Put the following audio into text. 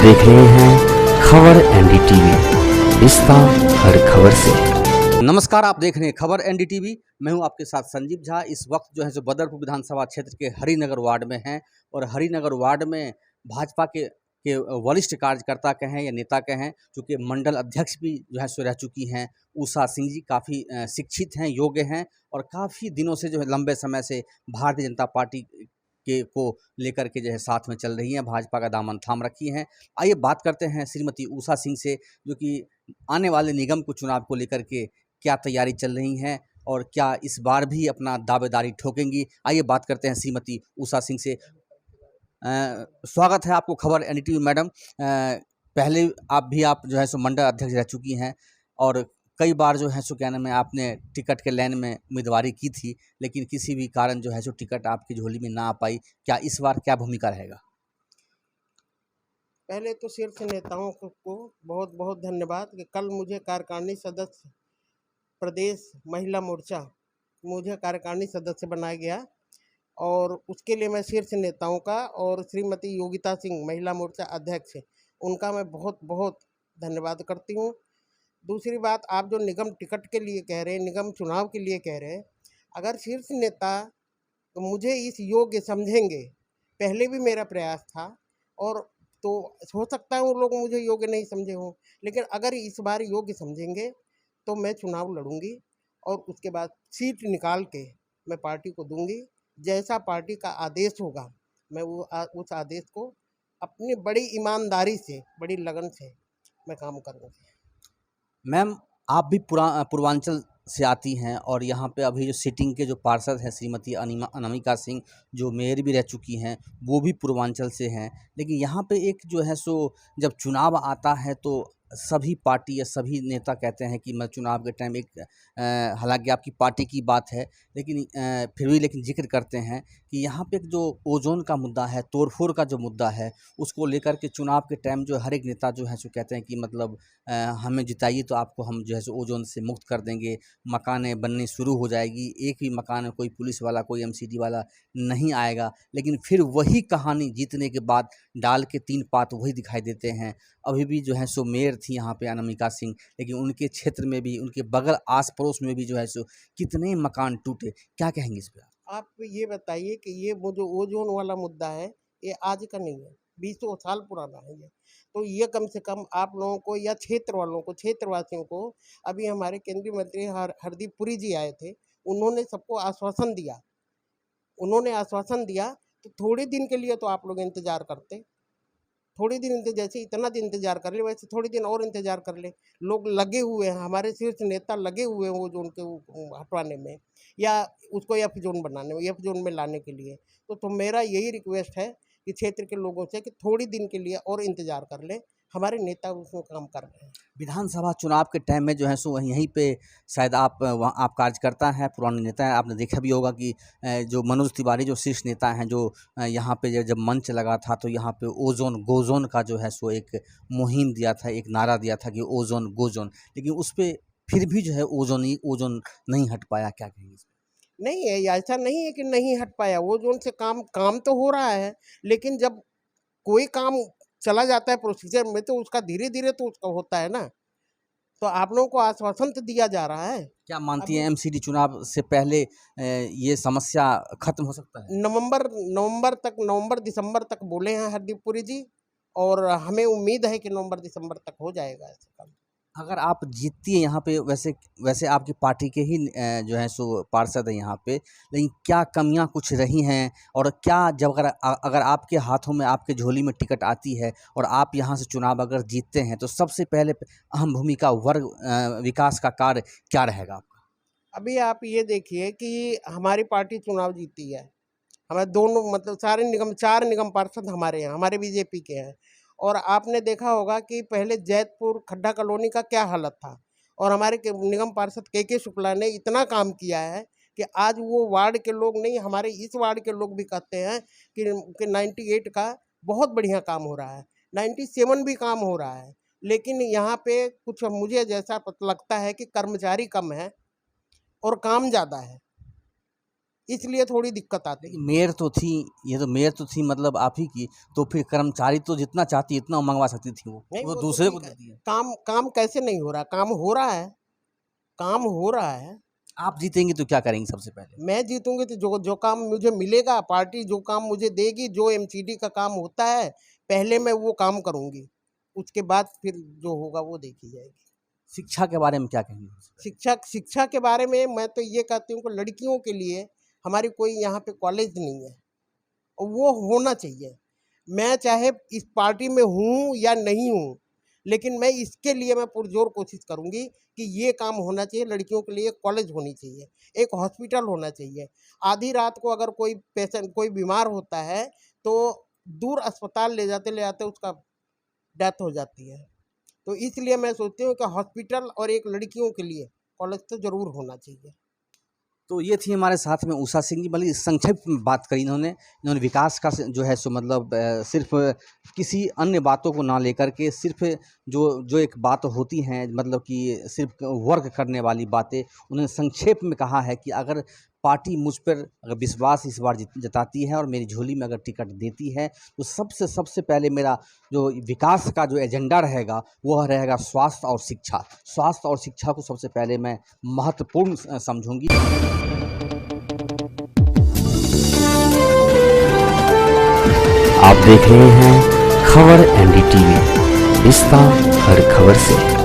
देख रहे हैं खबर एनडीटीवी, रिश्ता हर खबर से। नमस्कार, आप देख रहे हैं खबर एनडीटीवी। मैं हूं आपके साथ संजीव झा। इस वक्त जो है सो बदरपुर विधानसभा क्षेत्र के हरिनगर वार्ड में हैं और हरिनगर वार्ड में भाजपा के वरिष्ठ कार्यकर्ता के हैं या नेता के हैं, चूँकि मंडल अध्यक्ष भी जो है सो रह चुकी हैं उषा सिंह जी। काफ़ी शिक्षित हैं, योग्य हैं और काफ़ी दिनों से जो है लंबे समय से भारतीय जनता पार्टी के को लेकर के जो है साथ में चल रही हैं, भाजपा का दामन थाम रखी हैं। आइए बात करते हैं श्रीमती उषा सिंह से, जो कि आने वाले निगम को चुनाव को लेकर के क्या तैयारी चल रही हैं और क्या इस बार भी अपना दावेदारी ठोकेंगी। आइए बात करते हैं श्रीमती उषा सिंह से। स्वागत है आपको खबर एनडीटीवी मैडम। पहले आप जो है सो मंडल अध्यक्ष रह चुकी हैं और कई बार जो है सो क्या नाम है आपने टिकट के लाइन में उम्मीदवारी की थी, लेकिन किसी भी कारण जो है सो टिकट आपकी झोली में ना आ पाई। क्या इस बार क्या भूमिका रहेगा? पहले तो शीर्ष नेताओं को बहुत बहुत धन्यवाद कि कल मुझे कार्यकारिणी सदस्य प्रदेश महिला मोर्चा मुझे कार्यकारिणी सदस्य बनाया गया और उसके लिए मैं शीर्ष नेताओं का और श्रीमती योगिता सिंह महिला मोर्चा अध्यक्ष उनका मैं बहुत बहुत धन्यवाद करती हूँ। दूसरी बात, आप जो निगम टिकट के लिए कह रहे हैं, निगम चुनाव के लिए कह रहे हैं, अगर शीर्ष नेता तो मुझे इस योग्य समझेंगे, पहले भी मेरा प्रयास था और तो हो सकता है वो लोग मुझे योग्य नहीं समझे हों, लेकिन अगर इस बार योग्य समझेंगे तो मैं चुनाव लड़ूंगी और उसके बाद सीट निकाल के मैं पार्टी को दूंगी। जैसा पार्टी का आदेश होगा मैं उस आदेश को अपनी बड़ी ईमानदारी से, बड़ी लगन से मैं काम करूँगी। मैम, आप भी पूर्वांचल से आती हैं और यहाँ पे अभी जो सिटिंग के जो पार्षद हैं श्रीमती अनामिका सिंह, जो मेयर भी रह चुकी हैं, वो भी पूर्वांचल से हैं। लेकिन यहाँ पे एक जो है सो जब चुनाव आता है तो सभी पार्टी या सभी नेता कहते हैं कि मैं चुनाव के टाइम एक हालांकि आपकी पार्टी की बात है, लेकिन फिर भी लेकिन जिक्र करते हैं कि यहाँ पे एक जो ओजोन का मुद्दा है, तोड़फोड़ का जो मुद्दा है, उसको लेकर के चुनाव के टाइम जो हर एक नेता जो है सो कहते हैं कि मतलब हमें जिताइए तो आपको हम जो है सो ओजोन से मुक्त कर देंगे, मकानें बननी शुरू हो जाएगी, एक भी मकान में कोई पुलिस वाला, कोई एमसीडी वाला नहीं आएगा। लेकिन फिर वही कहानी जीतने के बाद डाल के 3 पात वही दिखाई देते हैं। अभी भी जो है सो मेयर थी यहाँ पे अनामिका सिंह, लेकिन उनके क्षेत्र में भी, उनके बगल आस पड़ोस में भी जो है सो कितने मकान टूटे। क्या कहेंगे इस पर? आप ये बताइए कि ये वो जो ओजोन वाला मुद्दा है, ये आज का नहीं है, 20 साल पुराना है ये। तो ये कम से कम आप लोगों को या क्षेत्र वालों को, क्षेत्रवासियों को, अभी हमारे केंद्रीय मंत्री हरदीप पुरी जी आए थे, उन्होंने सबको आश्वासन दिया। तो थोड़े दिन के लिए तो आप लोग इंतजार करते, थोड़ी दिन जैसे इतना दिन इंतजार कर ले वैसे थोड़ी दिन और इंतजार कर ले। लोग लगे हुए हैं, हमारे शीर्ष नेता लगे हुए हैं वो जोन के हटवाने में या उसको एफ जोन बनाने में, एफ जोन में लाने के लिए। तो मेरा यही रिक्वेस्ट है कि क्षेत्र के लोगों से कि थोड़ी दिन के लिए और इंतजार कर ले, हमारे नेता उसमें काम कर रहे हैं। विधानसभा चुनाव के टाइम में जो है सो यहीं पे शायद आप वहाँ आप कार्यकर्ता हैं, पुराने नेता हैं। आपने देखा भी होगा कि जो मनोज तिवारी जो शीर्ष नेता हैं, जो यहाँ पे जब मंच लगा था तो यहाँ पे ओजोन गोजोन का जो है सो एक मुहिम दिया था, एक नारा दिया था कि ओजोन गोजोन, लेकिन उस पर फिर भी जो है ओजोन नहीं हट पाया। क्या कहेंगे इस पे? नहीं है, ऐसा नहीं है कि नहीं हट पाया, वो जोन से काम तो हो रहा है, लेकिन जब कोई काम चला जाता है प्रोसीजर में तो उसका धीरे धीरे तो उसका होता है ना। तो आप लोगों को आश्वासन तो दिया जा रहा है। क्या मानती हैं एमसीडी चुनाव से पहले ये समस्या खत्म हो सकता है? नवंबर दिसंबर तक बोले हैं हरदीप पुरी जी, और हमें उम्मीद है कि नवंबर दिसंबर तक हो जाएगा ऐसा काम। अगर आप जीतती हैं यहाँ पे, वैसे वैसे आपकी पार्टी के ही जो है सो पार्षद हैं यहाँ पे, लेकिन क्या कमियाँ कुछ रही हैं और क्या जब अगर आपके हाथों में, आपके झोली में टिकट आती है और आप यहाँ से चुनाव अगर जीतते हैं तो सबसे पहले अहम भूमिका वर्ग विकास का कार्य क्या रहेगा आपका? अभी आप ये देखिए कि हमारी पार्टी चुनाव जीती है, हमारे दोनों मतलब सारे निगम, 4 निगम पार्षद हमारे हैं, हमारे बीजेपी के हैं। और आपने देखा होगा कि पहले जैतपुर खड्डा कॉलोनी का क्या हालत था, और हमारे निगम पार्षद के शुक्ला ने इतना काम किया है कि आज वो वार्ड के लोग नहीं, हमारे इस वार्ड के लोग भी कहते हैं कि 98 का बहुत बढ़िया काम हो रहा है, 97 भी काम हो रहा है। लेकिन यहाँ पे कुछ मुझे जैसा लगता है कि कर्मचारी कम है और काम ज़्यादा है। इसलिए थोड़ी दिक्कत आती है। लेकिन मेयर तो थी, ये तो मेयर तो थी मतलब आप ही की, तो फिर कर्मचारी तो जितना चाहती इतना मंगवा सकती थी नहीं, वो वो तो दूसरे को ठीक है। देती है। काम काम कैसे नहीं हो रहा? काम हो रहा है, काम हो रहा है। आप जीतेंगे तो क्या करेंगे सबसे पहले? मैं जीतूंगी तो जो जो काम मुझे मिलेगा, पार्टी जो काम मुझे देगी, जो एमसीडी का काम होता है, पहले मैं वो काम करूंगी, उसके बाद फिर जो होगा वो देखी जाएगी। शिक्षा के बारे में क्या कहेंगे? शिक्षा के बारे में मैं तो ये कहती हूँ कि लड़कियों के लिए हमारी कोई यहाँ पे कॉलेज नहीं है, और वो होना चाहिए। मैं चाहे इस पार्टी में हूँ या नहीं हूँ, लेकिन मैं इसके लिए मैं पुरजोर कोशिश करूँगी कि ये काम होना चाहिए। लड़कियों के लिए कॉलेज होनी चाहिए, एक हॉस्पिटल होना चाहिए। आधी रात को अगर कोई पेशेंट कोई बीमार होता है तो दूर अस्पताल ले जाते उसका डेथ हो जाती है। तो इसलिए मैं सोचती हूँ कि हॉस्पिटल और एक लड़कियों के लिए कॉलेज तो ज़रूर होना चाहिए। तो ये थी हमारे साथ में उषा सिंह जी, बल्कि संक्षेप में बात करी इन्होंने विकास का जो है सो मतलब सिर्फ किसी अन्य बातों को ना लेकर के सिर्फ जो एक बात होती हैं मतलब कि सिर्फ वर्क करने वाली बातें, उन्होंने संक्षेप में कहा है कि अगर पार्टी मुझ पर अगर विश्वास इस बार जताती है और मेरी झोली में अगर टिकट देती है तो सबसे पहले मेरा जो विकास का जो एजेंडा रहेगा वह रहेगा स्वास्थ्य और शिक्षा। स्वास्थ्य और शिक्षा को सबसे पहले मैं महत्वपूर्ण समझूंगी। आप देख रहे हैं खबर एनडीटीवी, रिश्ता हर खबर से।